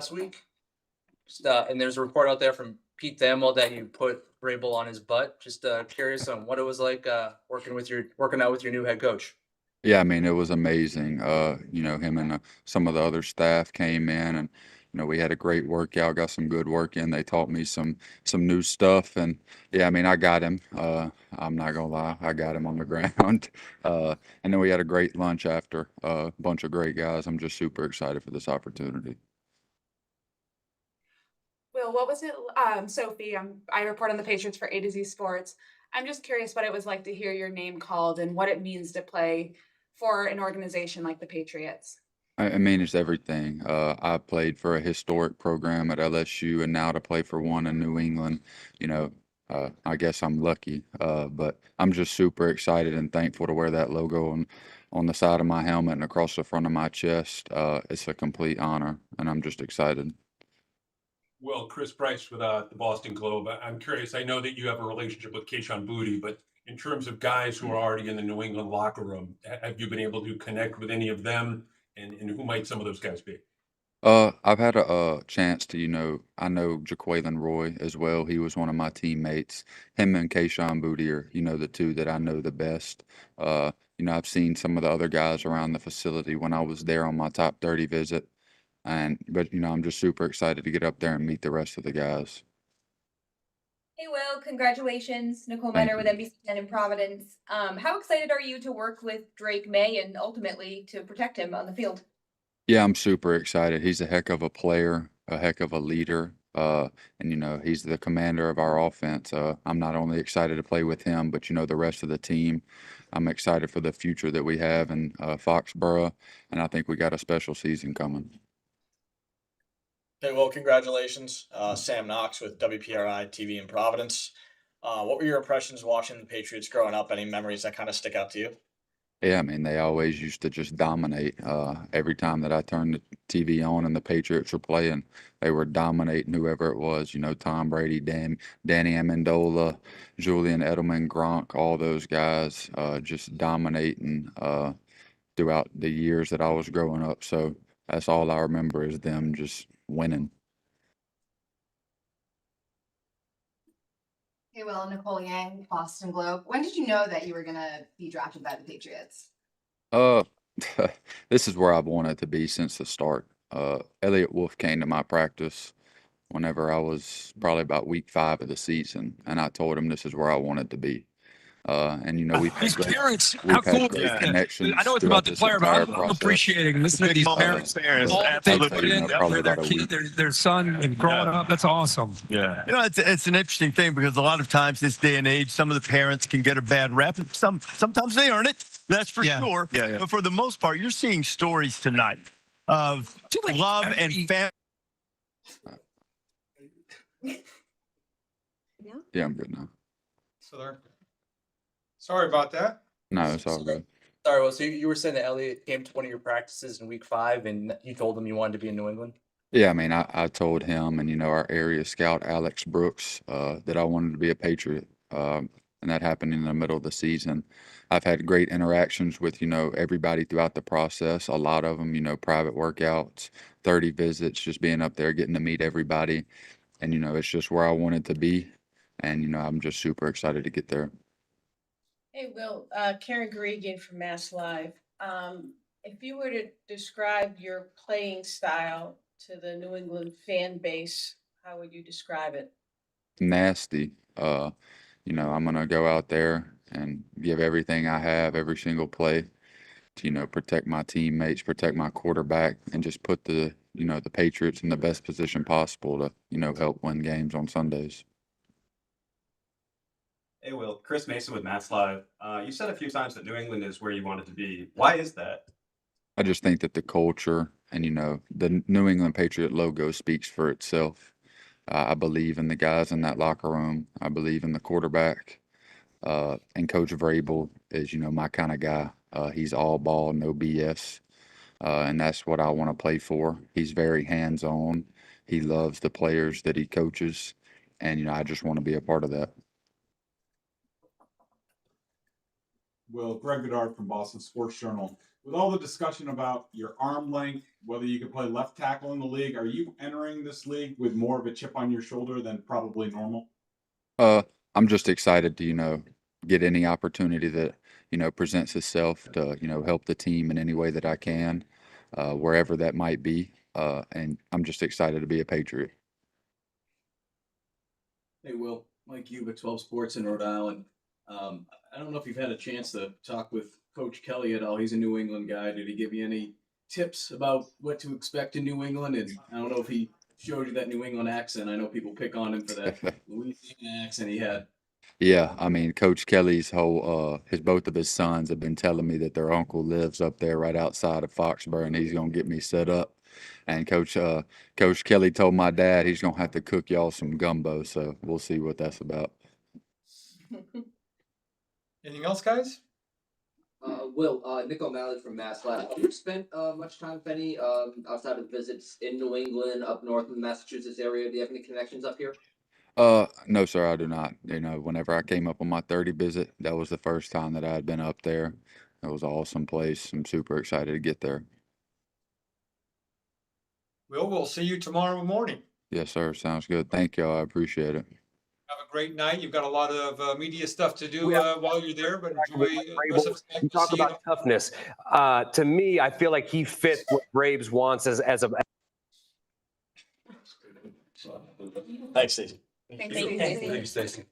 last week. And there's a report out there from Pete Thamel that you put Vrabel on his butt. Just curious on what it was like working out with your new head coach. Yeah, I mean, it was amazing. Him and some of the other staff came in and, we had a great workout, got some good work in. They taught me some new stuff and yeah, I mean, I got him. I'm not gonna lie, I got him on the ground. And then we had a great lunch after, a bunch of great guys. I'm just super excited for this opportunity. Will, what was it? Sophie, I report on the Patriots for A to Z Sports. I'm just curious what it was like to hear your name called and what it means to play for an organization like the Patriots. I mean, it's everything. I played for a historic program at LSU, and now to play for one in New England, you know, I guess I'm lucky. But I'm just super excited and thankful to wear that logo on the side of my helmet and across the front of my chest. It's a complete honor, and I'm just excited. Well, Chris Price with the Boston Globe. I'm curious. I know that you have a relationship with Keyshawn Booty, but in terms of guys who are already in the New England locker room, have you been able to connect with any of them? And who might some of those guys be? I've had a chance to, I know Jaquaylin Roy as well. He was one of my teammates. Him and Kayshawn Boutte are, the two that I know the best. I've seen some of the other guys around the facility when I was there on my top 30 visit. But I'm just super excited to get up there and meet the rest of the guys. Hey, Will, congratulations. Nicole Thank Menor with you. NBC10 in Providence. How excited are you to work with Drake May and ultimately to protect him on the field? Yeah, I'm super excited. He's a heck of a player, a heck of a leader. And he's the commander of our offense. I'm not only excited to play with him, but the rest of the team. I'm excited for the future that we have in Foxborough, and I think we got a special season coming. Hey, well, congratulations. Sam Knox with WPRI TV in Providence. What were your impressions watching the Patriots growing up? Any memories that kind of stick out to you? Yeah, I mean, they always used to just dominate. Every time that I turned the TV on and the Patriots were playing, they were dominating whoever it was. Tom Brady, Danny Amendola, Julian Edelman, Gronk, all those guys just dominating throughout the years that I was growing up. So that's all I remember is them just winning. Hey, Will, Nicole Yang, Boston Globe. When did you know that you were going to be drafted by the Patriots? Uh, this is where I've wanted to be since the start. Elliot Wolf came to my practice whenever I was probably about week 5 of the season, and I told him this is where I wanted to be. We've had These great, parents, how we've cool had is great that? connections I know it's throughout about the this player, but entire I'm process. appreciating listening to these parents. Parents, All that they put absolutely, in probably for their about a kid, week. their son, and growing up. That's awesome. Yeah. It's an interesting thing because a lot of times this day and age, some of the parents can get a bad rap, and sometimes they earn it. That's for sure. Yeah. But for the most part, you're seeing stories tonight of love and family. Yeah, I'm good now. So there. Sorry about that. No, it's all good. Sorry, well, so you were saying that Elliot came to one of your practices in week 5 and you told him you wanted to be in New England? Yeah, I mean, I told him and our area scout Alex Brooks that I wanted to be a Patriot, and that happened in the middle of the season. I've had great interactions with everybody throughout the process. A lot of them, private workouts, 30 visits, just being up there, getting to meet everybody, and it's just where I wanted to be, and I'm just super excited to get there. Hey, Will, Karen Gregan from Mass Live. If you were to describe your playing style to the New England fan base, how would you describe it? Nasty. I'm gonna go out there and give everything I have every single play to, protect my teammates, protect my quarterback, and just put the Patriots in the best position possible to, help win games on Sundays. Hey, Will. Chris Mason with Matt's Live. You said a few times that New England is where you wanted to be. Why is that? I just think that the culture and, the New England Patriot logo speaks for itself. I believe in the guys in that locker room. I believe in the quarterback. And Coach Vrabel is, my kind of guy. He's all ball, no BS. And that's what I want to play for. He's very hands-on. He loves the players that he coaches. And, I just want to be a part of that. Well, Greg Goddard from Boston Sports Journal. with all the discussion about your arm length, whether you can play left tackle in the league, are you entering this league with more of a chip on your shoulder than probably normal? I'm just excited to, get any opportunity that, presents itself to, help the team in any way that I can, wherever that might be. And I'm just excited to be a Patriot. Hey, Will, Mike Yuba, 12 Sports in Rhode Island. I don't know if you've had a chance to talk with Coach Kelly at all. He's a New England guy. Did he give you any tips about what to expect in New England? And I don't know if he showed you that New England accent. I know people pick on him for that Louisiana accent he had. Yeah, I mean, Coach Kelly's both of his sons have been telling me that their uncle lives up there right outside of Foxborough, and he's gonna get me set up. And Coach Kelly told my dad he's gonna have to cook y'all some gumbo, so we'll see what that's about. Anything else, guys? Will, Nick O'Malley from Mass Live. Have you spent much time, if any, outside of visits in New England, up north in the Massachusetts area? Do you have any connections up here? No, sir, I do not. Whenever I came up on my 30 visit, that was the first time that I had been up there. It was an awesome place. I'm super excited to get there. We'll see you tomorrow morning. Yes, sir. Sounds good. Thank y'all. I appreciate it. Have a great night. You've got a lot of media stuff to do while you're there, but enjoy. You talk about toughness. To me, I feel like he fits what Braves wants as a. Thanks, Stacey. Thanks, Stacey. Thanks, Stacy.